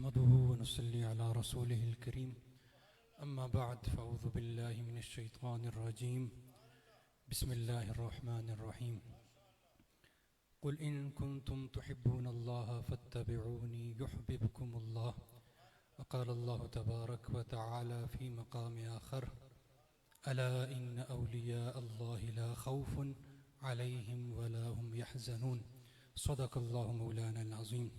नहमदुहु व नसल्ली अला रसूलिहिल करीम अम्मा बाद फ़अऊज़ु बिल्लाहि मिनश शैतानिर रजीम बिस्मिल्लाहिर रहमानिर रहीम कुल इन कुंतुम तुहिब्बूनल्लाह फत्तबिऊनी युहब्बिबकुमुल्लाह व क़ालल्लाहु तबारक व तआला फ़ी मक़ामि आख़र अला इन्न औलिया अल्लाहि ला खौफ़ुन अलैहिम व ला हुम यहज़नून सदक़ल्लाहु मौलाना अज़ीम।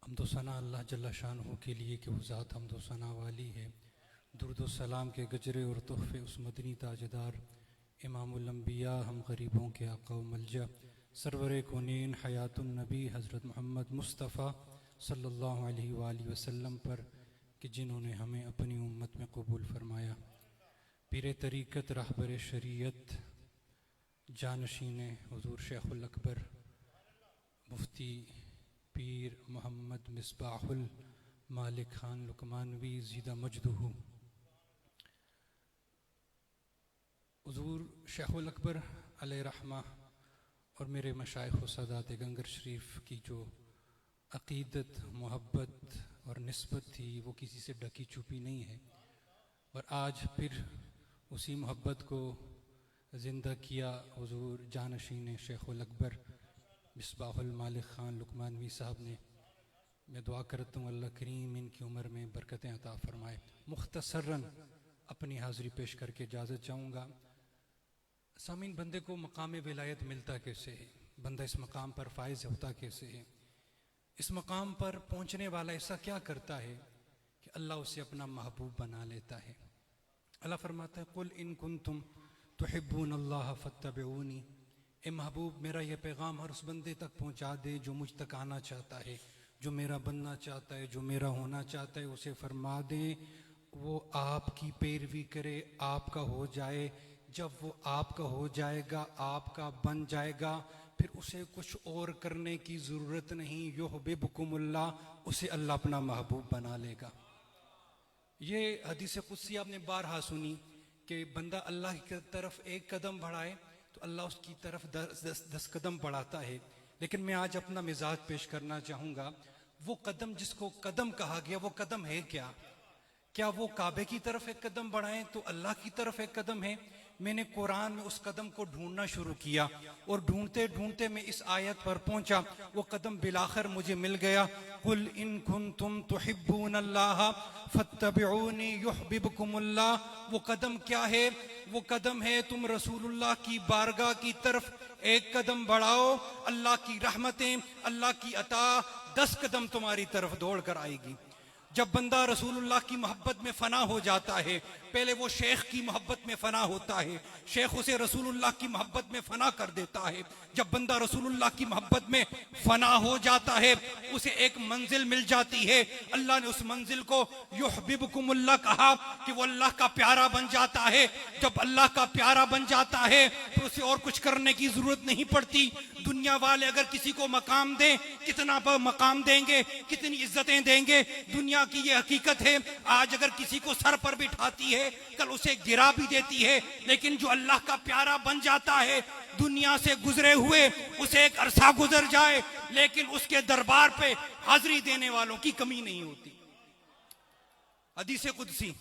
हम्दो सना अल्लाह जल्ला शानहू के लिए कि वो ज़ात हम्दो सना वाली है। दुरूद सलाम के गजरे और तोहफ़े उस मदनी ताजदार इमामुल अंबिया हम गरीबों के आका व मलजा सरवरे कौनीन हयातुन नबी हज़रत मोहम्मद मुस्तफ़ा सल्लल्लाहु अलैहि वसल्लम पर कि जिन्होंने हमें अपनी उम्मत में कबूल फरमाया। पीर तरीक़त रहबर शरीयत जानशीन हुज़ूर शेखुल अकबर मुफ्ती पीर मोहम्मद मिसबाहुल मालिक ख़ान लुकमानवी ज़ीदा मजदूहू हुज़ूर शेखुल अकबर अलैहि रहमा और मेरे मशाइख़ व सादात गंगर शरीफ की जो अक़ीदत मोहब्बत और निस्बत थी वो किसी से ढकी छुपी नहीं है। और आज फिर उसी मोहब्बत को ज़िंदा किया हुज़ूर जानशीन शेखुल अकबर मिसबाहुल मालिक ख़ान लुकमानवी साहब ने। मैं दुआ करता हूँ अल्लाह करीम इनकी उम्र में बरकतें अता फ़रमाए। मुख्तसरन अपनी हाज़िरी पेश करके इजाज़त चाहूँगा। सामीन, बंदे को मकाम विलायत मिलता कैसे है? बंदा इस मकाम पर फाइज़ होता कैसे है? इस मकाम पर पहुँचने वाला ऐसा क्या करता है कि अल्लाह उसे अपना महबूब बना लेता है? अल्लाह फरमाता है कुल इन कुंतुम तुहिब्बूनल्लाह फत्तबिऊनी। ए महबूब, मेरा यह पैगाम हर उस बंदे तक पहुँचा दे जो मुझ तक आना चाहता है, जो मेरा बनना चाहता है, जो मेरा होना चाहता है। उसे फरमा दें वो आपकी पैरवी करे, आपका हो जाए। जब वो आपका हो जाएगा, आपका बन जाएगा, फिर उसे कुछ और करने की ज़रूरत नहीं। युहब्बिबकुमुल्लाह, उसे अल्लाह अपना महबूब बना लेगा। ये हदीस कुदसी आपने बारहा सुनी कि बंदा अल्लाह की तरफ एक कदम बढ़ाए तो अल्लाह उसकी तरफ 10 कदम बढ़ाता है। लेकिन मैं आज अपना मिजाज पेश करना चाहूँगा। वो कदम जिसको कदम कहा गया वो कदम है क्या? क्या वो काबे की तरफ एक कदम बढ़ाएं तो अल्लाह की तरफ एक कदम है? मैंने कुरान में उस कदम को ढूंढना शुरू किया और ढूंढते ढूंढते मैं इस आयत पर पहुंचा। वो कदम बिलाखिर मुझे मिल गया। कुल इन कुंतुम तुहिब्बूनल्लाह फत्तबिऊनी युहब्बिबकुमुल्लाह। वो कदम क्या है? वो कदम है तुम रसूलुल्लाह की बारगाह की तरफ एक कदम बढ़ाओ, अल्लाह की रहमतें, अल्लाह की अता 10 कदम तुम्हारी तरफ दौड़ कर आएगी। जब बंदा रसूलुल्लाह की मोहब्बत में फना हो जाता है, पहले वो शेख की मोहब्बत में फना होता है, शेख उसे रसूलुल्लाह की मोहब्बत में फना कर देता है। जब बंदा रसूलुल्लाह की मोहब्बत में फना हो जाता है, उसे एक मंजिल मिल जाती है। अल्लाह ने उस मंजिल को युहब्बिबकुमुल्लाह कहा कि वो अल्लाह का प्यारा बन जाता है। जब अल्लाह का प्यारा बन जाता है तो उसे और कुछ करने की जरूरत नहीं पड़ती। दुनिया वाले अगर किसी को मकाम दें, कितना मकाम देंगे, कितनी इज्जतें देंगे, दुनिया की ये हकीकत है। आज अगर किसी को सर पर बिठाती है, कल उसे गिरा भी देती है। लेकिन जो अल्लाह का प्यारा बन जाता है, दुनिया से गुजरे हुए उसे एक अरसा गुजर जाए लेकिन उसके दरबार पे हाजिरी देने वालों की कमी नहीं होती। हदीस कुदसी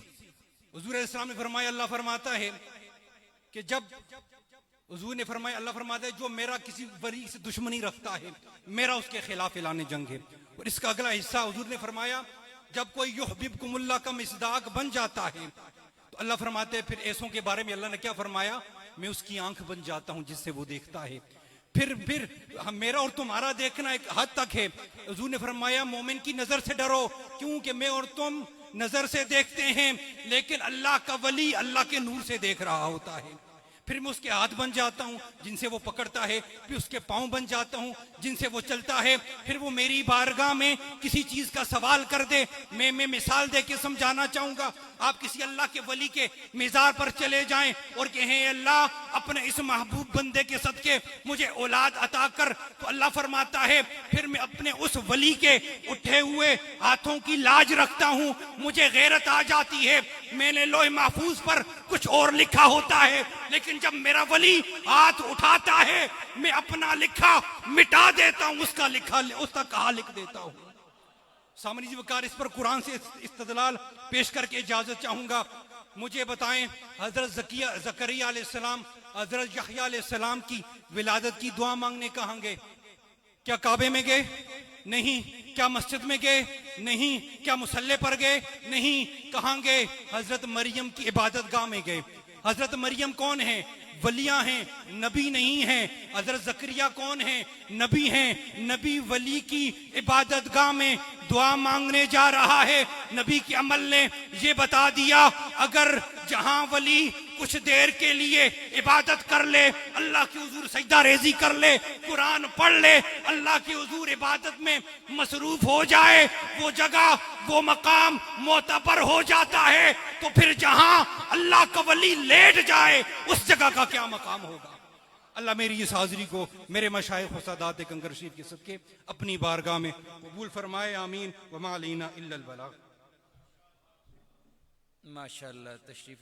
हुजूर इस्लाम ने फरमाया, अल्लाह फरमाता है कि जब हुजूर ने फरमाया, अल्लाह फरमाता है जो मेरा किसी वली से दुश्मनी रखता है, मेरा उसके खिलाफ ऐलान जंग है। और इसका अगला हिस्सा हुजूर ने फरमाया जब कोई युहब्बिबकुमुल्लाह का मिसदाक बन जाता है तो अल्लाह फरमाते हैं फिर ऐसों के बारे में अल्लाह ने क्या फरमाया, मैं उसकी आंख बन जाता हूं जिससे वो देखता है। फिर मेरा और तुम्हारा देखना एक हद तक है। हुजूर ने फरमाया मोमिन की नजर से डरो, क्योंकि मैं और तुम नजर से देखते हैं लेकिन अल्लाह का वली अल्लाह के नूर से देख रहा होता है। फिर मैं उसके हाथ बन जाता हूँ जिनसे वो पकड़ता है, फिर उसके पाँव बन जाता हूँ जिनसे वो चलता है। फिर वो मेरी बारगाह में किसी चीज का सवाल कर दे, मैं मिसाल दे के समझाना चाहूंगा। आप किसी अल्लाह के वली के मिज़ार पर चले जाएं और कहें अल्लाह अपने इस महबूब बंदे के सदके मुझे औलाद अता कर, तो अल्लाह फरमाता है फिर मैं अपने उस वली के उठे हुए हाथों की लाज रखता हूँ, मुझे गैरत आ जाती है। मैंने लोहे महफूज पर कुछ और लिखा होता है लेकिन लेकिन जब मेरा वली हाथ उठाता है मैं अपना लिखा मिटा देता हूं, उसका लिखा उसका कहा लिख देता हूं। सामने जी वकार, इस पर कुरान से इस्तदलाल पेश करके इजाजत चाहूंगा। मुझे बताएं, हजरत ज़करिया अलैहिस्सलाम हजरत यहया अलैहिस्सलाम की विलादत की दुआ मांगने कहां गए? क्या काबे में गए? नहीं। क्या मस्जिद में गए? नहीं। क्या मुसल्ले पर गए? नहीं। कहां गए? हजरत मरियम की इबादत गाह में गए। हजरत मरियम कौन है? वलिया हैं, नबी नहीं हैं। हजरत ज़करिया कौन है? नबी हैं। नबी वली की इबादत गाह में दुआ मांगने जा रहा है। नबी के अमल ने ये बता दिया, अगर जहां वली कुछ देर के लिए इबादत कर ले, अल्लाह की हुजूर सजदा रेजी कर ले, कुरान पढ़ ले, अल्लाह की हुजूर इबादत में मसरूफ हो जाए, वो जगह वो मकाम मोतबर हो जाता है। तो फिर जहां अल्लाह का वली लेट जाए उस जगह का क्या मकाम होगा। अल्लाह मेरी इस हाजिरी को मेरे मशाइख सादात कंगर शरीफ के सदके अपनी बारगाह में कबूल फरमाए। आमीन। वमा अलैना इल्लल बलाग। माशाअल्लाह। तशरीफ